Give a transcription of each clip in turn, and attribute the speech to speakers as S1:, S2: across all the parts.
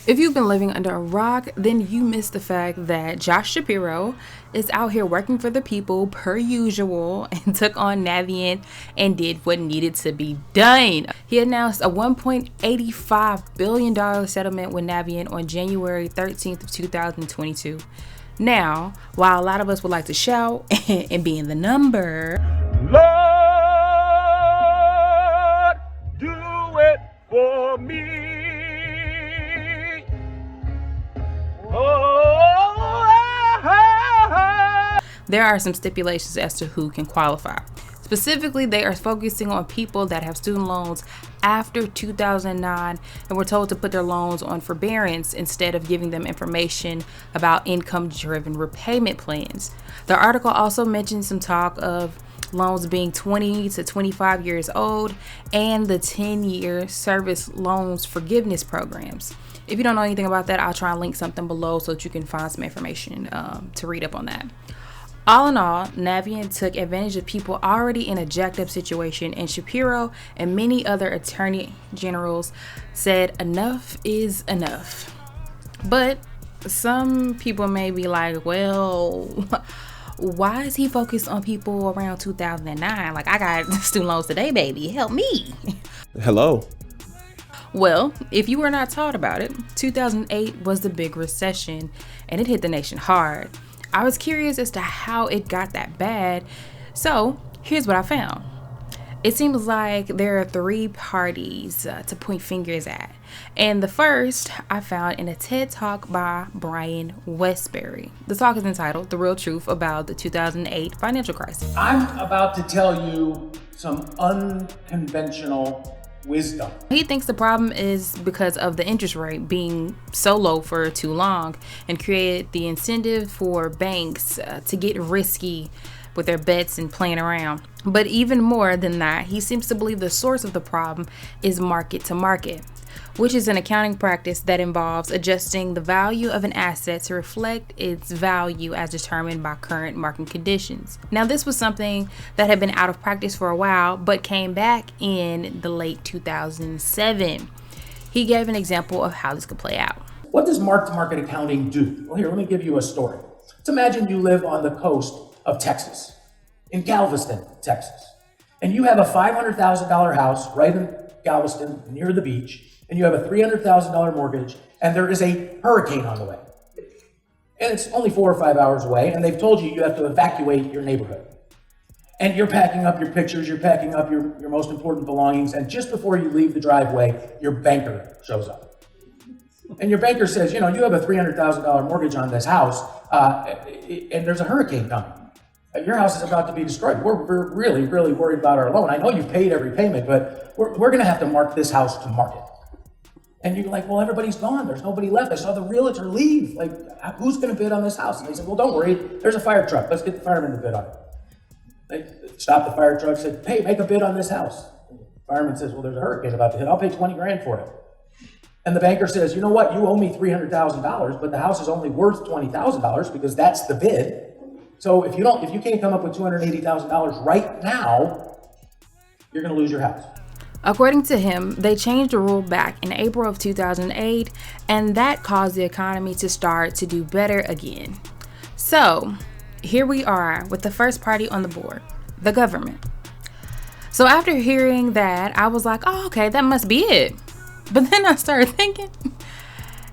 S1: If you've been living under a rock, then you missed the fact that Josh Shapiro is out here working for the people per usual and took on Navient and did what needed to be done. He announced a $1.85 billion settlement with Navient on January 13th of 2022. Now, while a lot of us would like to shout and be in the number,
S2: Lord, do it for me.
S1: there are some stipulations as to who can qualify. Specifically, they are focusing on people that have student loans after 2009 and were told to put their loans on forbearance instead of giving them information about income-driven repayment plans. The article also mentions some talk of loans being 20 to 25 years old and the 10-year service loans forgiveness programs. If you don't know anything about that, I'll try and link something below so that you can find some information to read up on that. All in all, Navient took advantage of people already in a jacked up situation, and Shapiro and many other attorney generals said enough is enough. But some people may be like, well, why is he focused on people around 2009? Like, I got student loans today, baby. Help me.
S3: Hello.
S1: Well, if you were not taught about it, 2008 was the big recession, and it hit the nation hard. I was curious as to how it got that bad, so here's what I found. It seems like there are three parties to point fingers at, and the first I found in a TED Talk by Brian Westbury. The talk is entitled "The Real Truth About the 2008 Financial Crisis."
S4: I'm about to tell you some unconventional wisdom.
S1: He thinks the problem is because of the interest rate being so low for too long and created the incentive for banks to get risky with their bets and playing around. But even more than that, he seems to believe the source of the problem is market to market, which is an accounting practice that involves adjusting the value of an asset to reflect its value as determined by current market conditions. Now, this was something that had been out of practice for a while, but came back in the late 2007. He gave an example of how this could play out.
S4: What does mark-to-market accounting do? Well, here, let me give you a story. Let's imagine you live on the coast of Texas, in Galveston, Texas, and you have a $500,000 house right in Galveston near the beach, and you have a $300,000 mortgage, and there is a hurricane on the way. And it's only 4 or 5 hours away, and they've told you you have to evacuate your neighborhood. And you're packing up your pictures, you're packing up your most important belongings, and just before you leave the driveway, your banker shows up. And your banker says, you have a $300,000 mortgage on this house, and there's a hurricane coming. Your house is about to be destroyed. We're really, really worried about our loan. I know you've paid every payment, but we're going to have to mark this house to market. And you're like, well, everybody's gone. There's nobody left. I saw the realtor leave. Like, who's going to bid on this house? And they said, well, don't worry. There's a fire truck. Let's get the fireman to bid on it. They stopped the fire truck, said, hey, make a bid on this house. The fireman says, well, there's a hurricane about to hit. I'll pay $20,000 for it. And the banker says, you know what? You owe me $300,000, but the house is only worth $20,000 because that's the bid. So if you can't come up with $280,000 right now, you're going to lose your house.
S1: According to him, they changed the rule back in April of 2008, and that caused the economy to start to do better again. So here we are with the first party on the board, the government. So after hearing that, I was like, oh, okay, that must be it. But then I started thinking,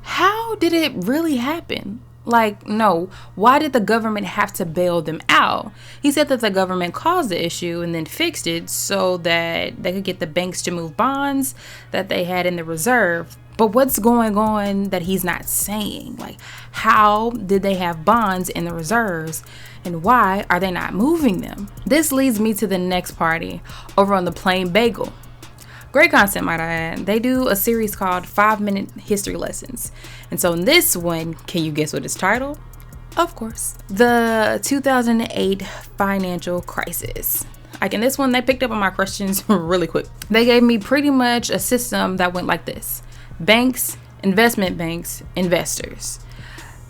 S1: how did it really happen? Like, no, why did the government have to bail them out? He said that the government caused the issue and then fixed it so that they could get the banks to move bonds that they had in the reserve. But what's going on that he's not saying? Like, how did they have bonds in the reserves and why are they not moving them? This leads me to the next party over on the Plain Bagel. Great content, might I add. They do a series called 5-Minute History Lessons. And so in this one, can you guess what it's titled? Of course. The 2008 Financial Crisis. Like in this one, they picked up on my questions really quick. They gave me pretty much a system that went like this. Banks, investment banks, investors.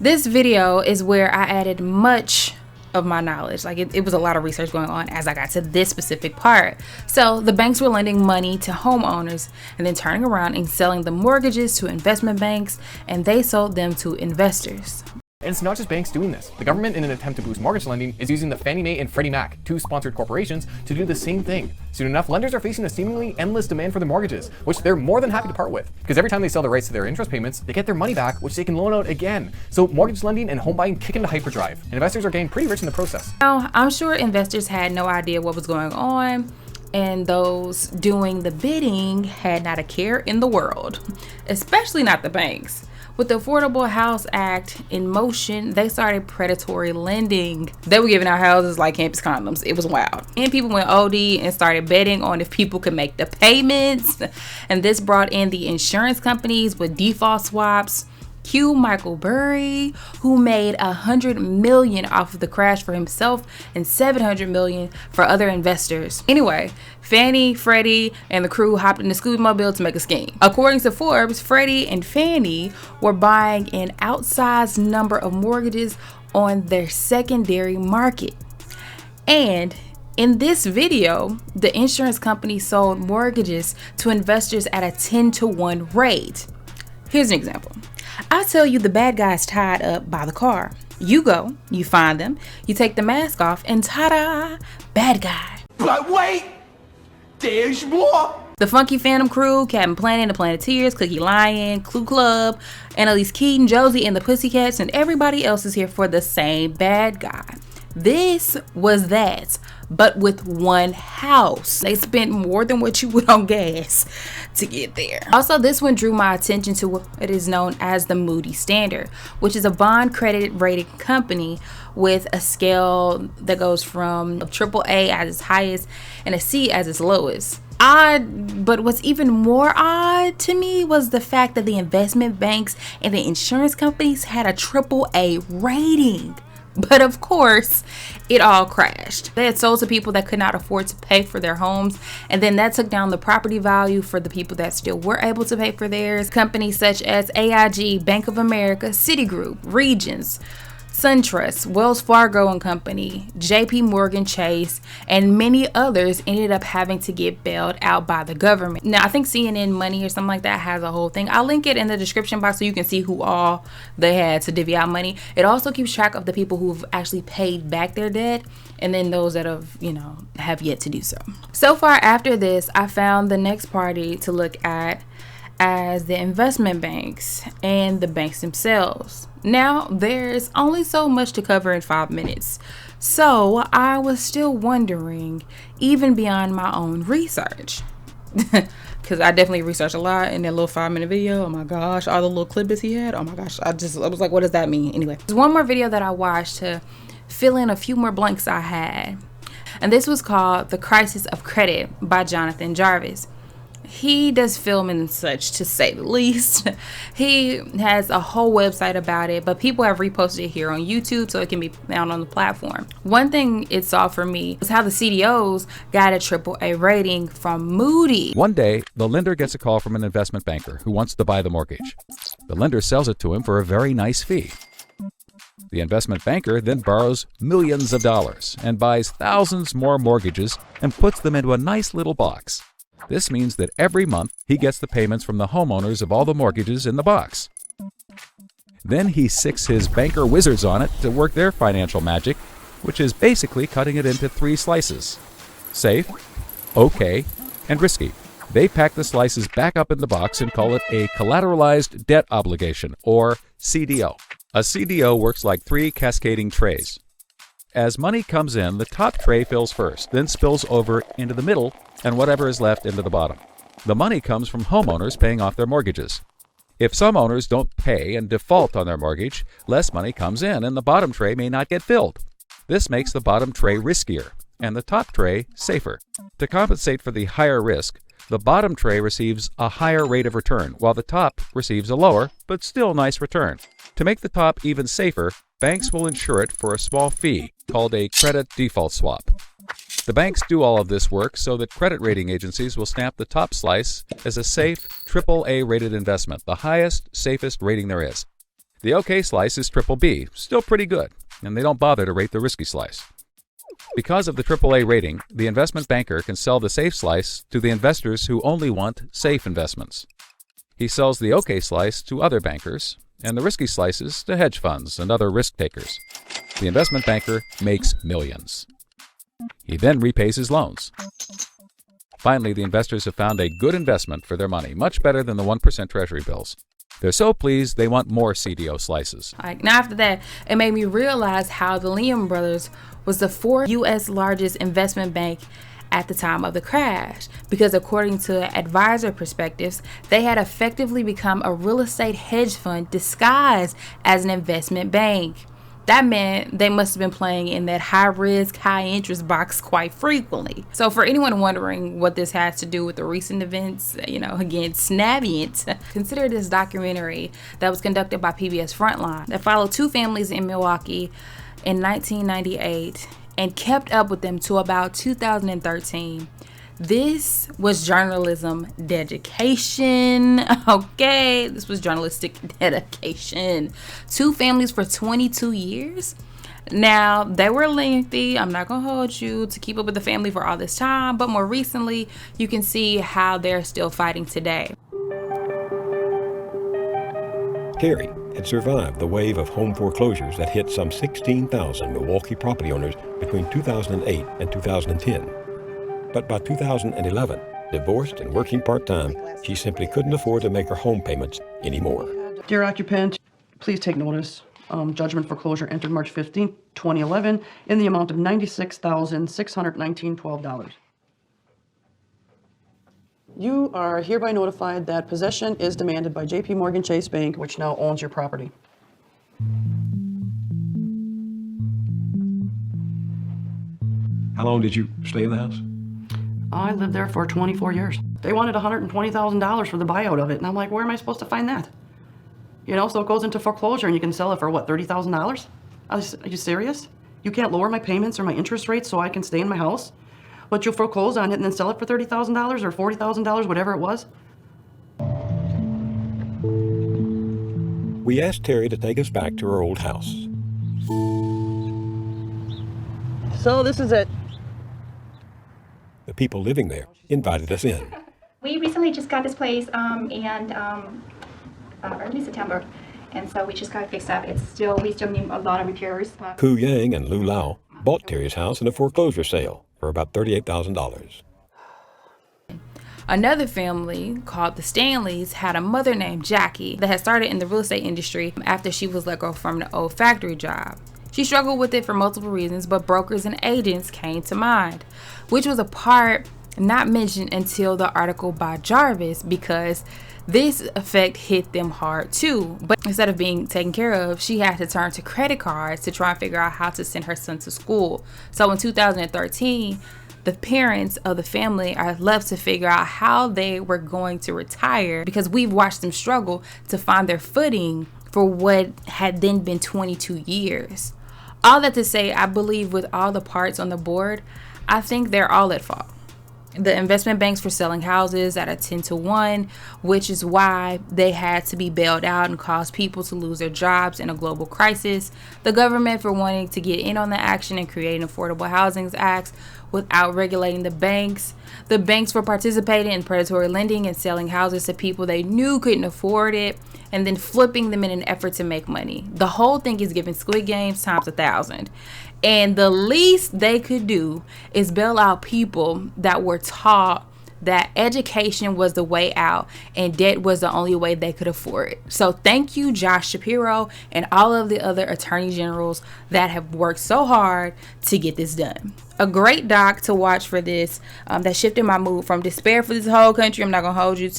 S1: This video is where I added much of my knowledge. Like it was a lot of research going on as I got to this specific part. So the banks were lending money to homeowners and then turning around and selling the mortgages to investment banks, and they sold them to investors.
S3: And it's not just banks doing this. The government, in an attempt to boost mortgage lending, is using the Fannie Mae and Freddie Mac, two sponsored corporations, to do the same thing. Soon enough, lenders are facing a seemingly endless demand for their mortgages, which they're more than happy to part with. Because every time they sell the rights to their interest payments, they get their money back, which they can loan out again. So mortgage lending and home buying kick into hyperdrive, and investors are getting pretty rich in the process.
S1: Now, I'm sure investors had no idea what was going on, and those doing the bidding had not a care in the world, especially not the banks. With the Affordable House Act in motion, they started predatory lending. They were giving out houses like campus condoms. It was wild. And people went OD and started betting on if people could make the payments. And this brought in the insurance companies with default swaps. Cue Michael Burry, who made $100 million off of the crash for himself and $700 million for other investors. Anyway, Fannie, Freddie, and the crew hopped in the Scooby-Mobile to make a scheme. According to Forbes, Freddie and Fannie were buying an outsized number of mortgages on their secondary market. And in this video, the insurance company sold mortgages to investors at a 10-to-1 rate. Here's an example. I tell you the bad guy's tied up by the car. You go, you find them, you take the mask off, and ta-da, bad guy.
S2: But wait, there's more.
S1: The Funky Phantom crew, Captain Planet, the Planeteers, Cookie Lion, Clue Club, Annalise Keaton, Josie, and the Pussycats, and everybody else is here for the same bad guy. This was that, but with one house. They spent more than what you would on gas to get there. Also, this one drew my attention to what is known as the Moody Standard, which is a bond credit rating company with a scale that goes from AAA at its highest and a C as its lowest. Odd, but what's even more odd to me was the fact that the investment banks and the insurance companies had a AAA rating. But of course, it all crashed. They had sold to people that could not afford to pay for their homes, and then that took down the property value for the people that still were able to pay for theirs. Companies such as AIG, Bank of America, Citigroup, Regions, SunTrust, Wells Fargo and Company, JP Morgan Chase, and many others ended up having to get bailed out by the government. Now, I think CNN Money or something like that has a whole thing. I'll link it in the description box so you can see who all they had to divvy out money. It also keeps track of the people who've actually paid back their debt and then those that have yet to do so. So far after this, I found the next party to look at as the investment banks and the banks themselves. Now, there's only so much to cover in 5 minutes, so I was still wondering, even beyond my own research, because I definitely researched a lot in that little 5-minute video. Oh my gosh, all the little clippers he had. Oh my gosh, I was like, what does that mean? Anyway, there's one more video that I watched to fill in a few more blanks I had, and this was called The Crisis of Credit by Jonathan Jarvis. He does filming and such, to say the least. He has a whole website about it, but people have reposted it here on YouTube so it can be found on the platform. One thing it saw for me was how the CDOs got a AAA rating from Moody.
S5: One day, the lender gets a call from an investment banker who wants to buy the mortgage. The lender sells it to him for a very nice fee. The investment banker then borrows millions of dollars and buys thousands more mortgages and puts them into a nice little box. This means that every month he gets the payments from the homeowners of all the mortgages in the box. Then he sicks his banker wizards on it to work their financial magic, which is basically cutting it into 3 slices: safe, okay, and risky. They pack the slices back up in the box and call it a collateralized debt obligation, or CDO. A CDO works like 3 cascading trays. As money comes in, the top tray fills first, then spills over into the middle, and whatever is left into the bottom. The money comes from homeowners paying off their mortgages. If some owners don't pay and default on their mortgage, less money comes in and the bottom tray may not get filled. This makes the bottom tray riskier and the top tray safer. To compensate for the higher risk, the bottom tray receives a higher rate of return, while the top receives a lower, but still nice return. To make the top even safer, banks will insure it for a small fee, called a credit default swap. The banks do all of this work so that credit rating agencies will stamp the top slice as a safe, AAA rated investment, the highest, safest rating there is. The OK slice is BBB, still pretty good. and they don't bother to rate the risky slice. Because of the AAA rating, the investment banker can sell the safe slice to the investors who only want safe investments. He sells the OK slice to other bankers, and the risky slices to hedge funds and other risk takers. The investment banker makes millions. He then repays his loans. Finally, the investors have found a good investment for their money, much better than the 1% Treasury bills. They're so pleased they want more CDO slices.
S1: Now after that, it made me realize how the Lehman Brothers was the fourth U.S. largest investment bank at the time of the crash, because according to advisor perspectives, they had effectively become a real estate hedge fund disguised as an investment bank. That meant they must have been playing in that high risk, high interest box quite frequently. So for anyone wondering what this has to do with the recent events, again, Snavient, consider this documentary that was conducted by PBS Frontline that followed two families in Milwaukee in 1998 and kept up with them to about 2013. This was journalism dedication, okay? This was journalistic dedication. Two families for 22 years. Now, they were lengthy. I'm not going to hold you to keep up with the family for all this time, but more recently, you can see how they're still fighting today.
S6: Terry had survived the wave of home foreclosures that hit some 16,000 Milwaukee property owners between 2008 and 2010. But by 2011, divorced and working part-time, she simply couldn't afford to make her home payments anymore.
S7: Dear occupant, please take notice. Judgment foreclosure entered March 15, 2011 in the amount of $96,619.12. You are hereby notified that possession is demanded by J.P. Morgan Chase Bank, which now owns your property.
S6: How long did you stay in the house?
S7: I lived there for 24 years. They wanted $120,000 for the buyout of it, and I'm like, where am I supposed to find that? So it goes into foreclosure, and you can sell it for, what, $30,000? Are you serious? You can't lower my payments or my interest rates so I can stay in my house? But you'll foreclose on it and then sell it for $30,000 or $40,000, whatever it was?
S6: We asked Terry to take us back to her old house.
S7: So this is it.
S6: The people living there invited us in.
S8: We recently just got this place early September, and so we just got it fixed up. We still need a lot of repairs.
S6: Ku Yang and Lu Lao bought Terry's house in a foreclosure sale for about $38,000.
S1: Another family called the Stanleys had a mother named Jackie that had started in the real estate industry after she was let go from an old factory job. She struggled with it for multiple reasons, but brokers and agents came to mind, which was a part not mentioned until the article by Jarvis, because this effect hit them hard too. But instead of being taken care of, she had to turn to credit cards to try and figure out how to send her son to school. So in 2013, the parents of the family are left to figure out how they were going to retire, because we've watched them struggle to find their footing for what had then been 22 years. All that to say, I believe with all the parts on the board, I think they're all at fault. The investment banks for selling houses at a 10-to-1, which is why they had to be bailed out and caused people to lose their jobs in a global crisis. The government for wanting to get in on the action and create an Affordable Housing Act without regulating the banks. The banks for participating in predatory lending and selling houses to people they knew couldn't afford it, and then flipping them in an effort to make money. The whole thing is giving Squid Games times 1,000. And the least they could do is bail out people that were taught that education was the way out and debt was the only way they could afford it. So thank you, Josh Shapiro, and all of the other attorney generals that have worked so hard to get this done. A great doc to watch for this that shifted my mood from despair for this whole country, I'm not going to hold you,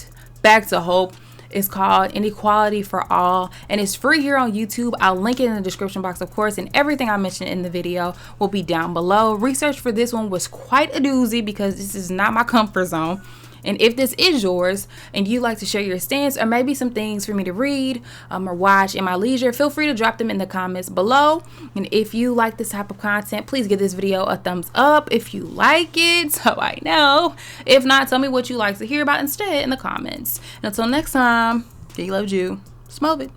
S1: back to hope. It's called Inequality for All, and it's free here on YouTube. I'll link it in the description box, of course, and everything I mentioned in the video will be down below. Research for this one was quite a doozy because this is not my comfort zone. And if this is yours and you like to share your stance or maybe some things for me to read or watch in my leisure, feel free to drop them in the comments below. And if you like this type of content, please give this video a thumbs up if you like it, so I know. If not, tell me what you like to hear about instead in the comments. And until next time, Keke loves you. Smoke it.